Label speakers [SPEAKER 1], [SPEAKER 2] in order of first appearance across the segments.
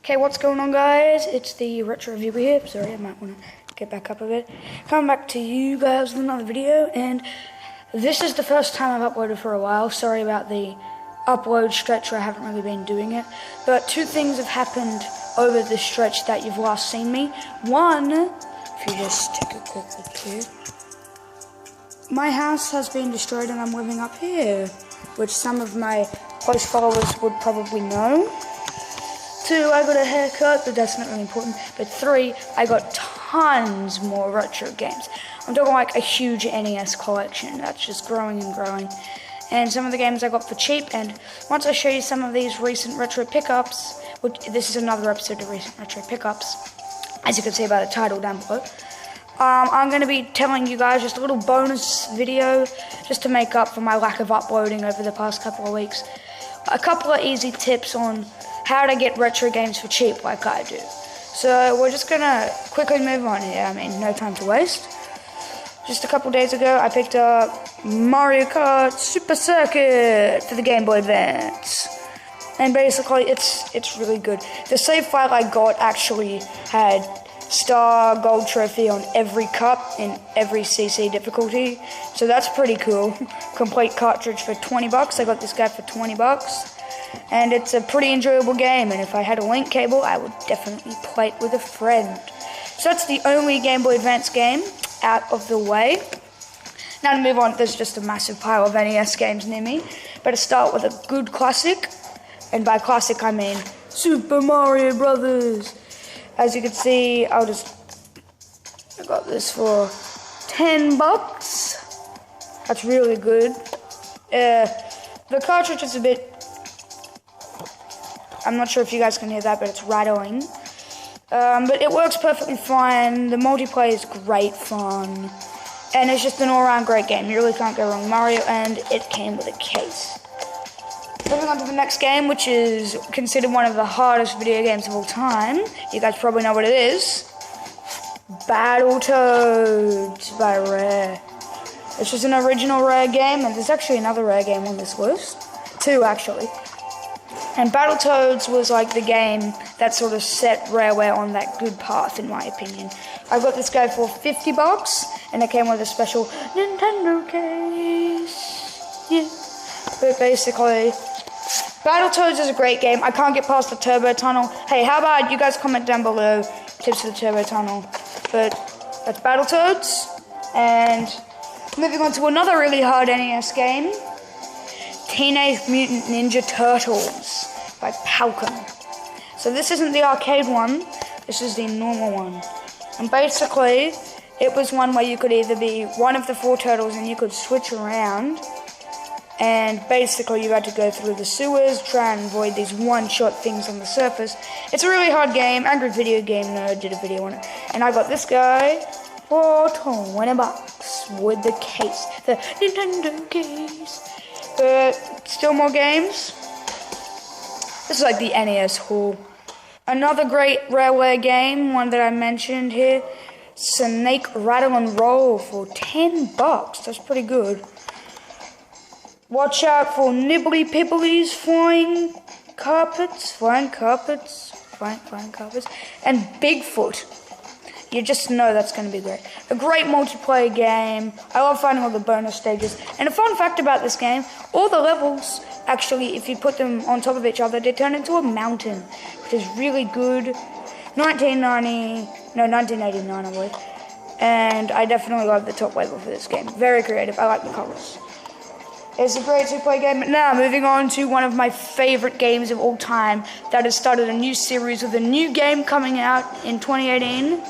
[SPEAKER 1] Okay, what's going on, guys? It's the TheRetroReviewer here. Sorry, I might want to get back up a bit. Coming back to you guys with another video, and this is the first time I've uploaded for a while. Sorry about the upload stretch where I haven't really been doing it. But two things have happened over this stretch that you've last seen me. One, if you just take a quick look here, my house has been destroyed and I'm living up here, which some of my close followers would probably know. Two, I got a haircut, but that's not really important. But three, I got tons more retro games. I'm talking like a huge NES collection that's just growing and growing. And some of the games I got for cheap, and once I show you some of these recent retro pickups, which this is another episode of recent retro pickups, as you can see by the title down below, I'm going to be telling you guys just a little bonus video just to make up for my lack of uploading over the past couple of weeks. A couple of easy tips on how to get retro games for cheap like I do. So we're just going to quickly move on here. I mean, no time to waste. Just a couple days ago, I picked up Mario Kart Super Circuit for the Game Boy Advance. And basically, it's really good. The save file I got actually had star gold trophy on every cup in every CC difficulty. So that's pretty cool. Complete cartridge for 20 bucks. I got this guy for 20 bucks. And it's a pretty enjoyable game, and if I had a link cable, I would definitely play it with a friend. So that's the only Game Boy Advance game out of the way. Now to move on, there's just a massive pile of NES games near me. Better start with a good classic, and by classic I mean Super Mario Brothers. As you can see, I got this for 10 bucks. That's really good. The cartridge is a bit, I'm not sure if you guys can hear that, but it's rattling. But it works perfectly fine. The multiplayer is great fun. And it's just an all-around great game. You really can't go wrong with Mario, and it came with a case. Moving on to the next game, which is considered one of the hardest video games of all time. You guys probably know what it is. Battletoads by Rare. It's just an original Rare game, and there's actually another Rare game on this list. Two, actually. And Battletoads was like the game that sort of set Rareware on that good path, in my opinion. I got this guy for 50 bucks, and it came with a special Nintendo case. Yeah. But basically, Battletoads is a great game. I can't get past the Turbo Tunnel. Hey, how about you guys comment down below tips for the Turbo Tunnel? But that's Battletoads. And moving on to another really hard NES game, Teenage Mutant Ninja Turtles by Falcon. So this isn't the arcade one, this is the normal one. And basically, it was one where you could either be one of the four turtles and you could switch around. And basically you had to go through the sewers, try and avoid these one-shot things on the surface. It's a really hard game. Angry Video Game Nerd did a video on it. And I got this guy for 20 bucks with the case, the Nintendo case. But still more games. This is like the NES haul. Another great Rareware game, one that I mentioned here, Snake Rattle and Roll for 10 bucks. That's pretty good. Watch out for Nibbly Pibblies, flying carpets, and Bigfoot. You just know that's going to be great. A great multiplayer game. I love finding all the bonus stages. And a fun fact about this game, all the levels, actually, if you put them on top of each other, they turn into a mountain, which is really good. 1989, I believe. And I definitely love the top level for this game. Very creative. I like the colors. It's a great two-player game. But now, moving on to one of my favorite games of all time that has started a new series with a new game coming out in 2018.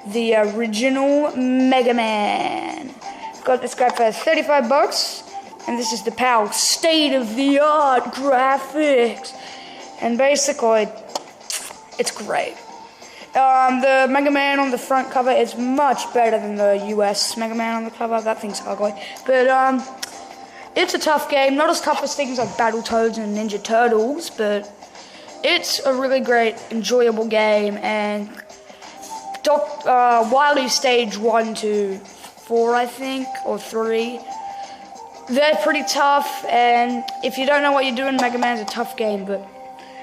[SPEAKER 1] The original Mega Man. Got this guy for 35 bucks, and this is the PAL state-of-the-art graphics. And basically, it's great. The Mega Man on the front cover is much better than the US Mega Man on the cover. That thing's ugly. But, it's a tough game. Not as tough as things like Battletoads and Ninja Turtles, but it's a really great, enjoyable game, and Wily Stage 1 to 4, I think, or 3. They're pretty tough, and if you don't know what you're doing, Mega Man's a tough game, but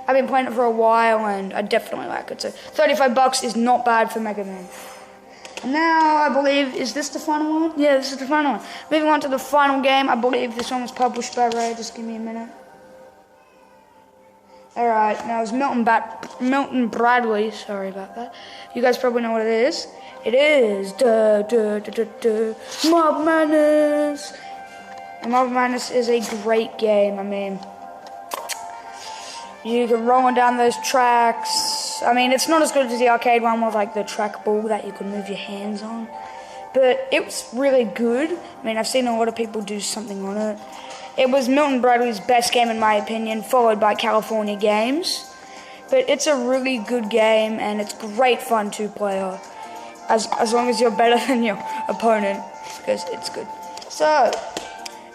[SPEAKER 1] I've been playing it for a while, and I definitely like it. So $35 is not bad for Mega Man. And now, I believe, is this the final one? Yeah, this is the final one. Moving on to the final game. I believe this one was published by Ray. Just give me a minute. Alright, now it's Milton Bradley. Sorry about that. You guys probably know what it is. It is Mob Madness. And Mob Madness is a great game. I mean, you can roll down those tracks. I mean, it's not as good as the arcade one with like the trackball that you can move your hands on. But it was really good. I mean, I've seen a lot of people do something on it. It was Milton Bradley's best game in my opinion, followed by California Games. But it's a really good game, and it's great fun to play as long as you're better than your opponent, because it's good. So,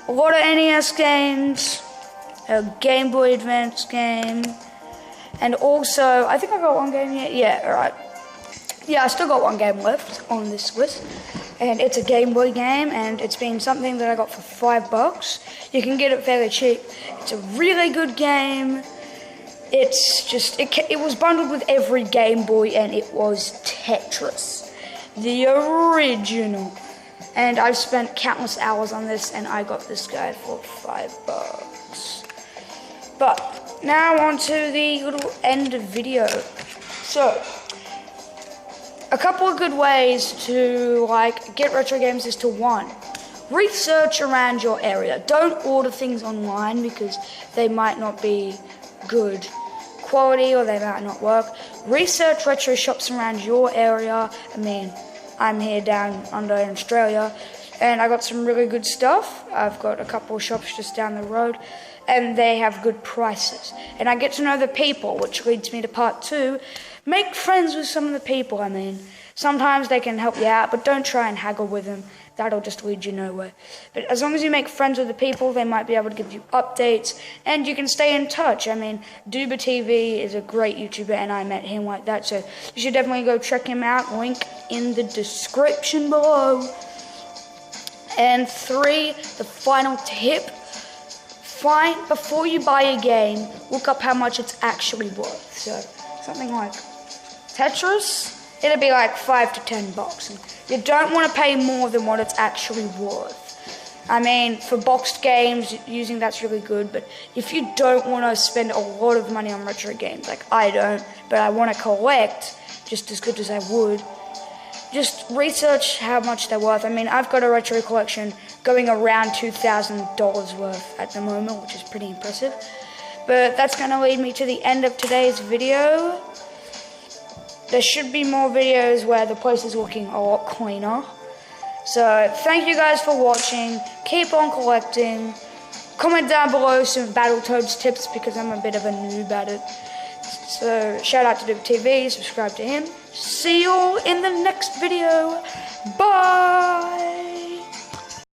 [SPEAKER 1] a lot of NES games, a Game Boy Advance game, and also, I think I got one game yet. Yeah, alright. Yeah, I still got one game left on this list, and it's a Game Boy game, and it's been something that I got for $5. You can get it fairly cheap. It's a really good game. It's just, it was bundled with every Game Boy, and it was Tetris, the original. And I've spent countless hours on this, and I got this guy for $5. But now on to the little end video. So, a couple of good ways to get retro games is to, one, research around your area. Don't order things online because they might not be good quality or they might not work. Research retro shops around your area. I mean, I'm here down under in Australia, and I got some really good stuff. I've got a couple of shops just down the road, and they have good prices. And I get to know the people, which leads me to part 2. Make friends with some of the people. I mean, sometimes they can help you out, but don't try and haggle with them. That'll just lead you nowhere. But as long as you make friends with the people, they might be able to give you updates, and you can stay in touch. I mean, Duba TV is a great YouTuber, and I met him like that, so you should definitely go check him out. Link in the description below. And 3, the final tip. Before you buy a game, look up how much it's actually worth. So, something like Tetris, it'll be like $5 to $10. And you don't want to pay more than what it's actually worth. I mean, for boxed games, using that's really good, but if you don't want to spend a lot of money on retro games, like I don't, but I want to collect just as good as I would, just research how much they're worth. I mean, I've got a retro collection going around $2,000 worth at the moment, which is pretty impressive. But that's going to lead me to the end of today's video. There should be more videos where the place is looking a lot cleaner. So, thank you guys for watching. Keep on collecting. Comment down below some Battletoads tips because I'm a bit of a noob at it. So, shout out to TV, subscribe to him. See you all in the next video. Bye!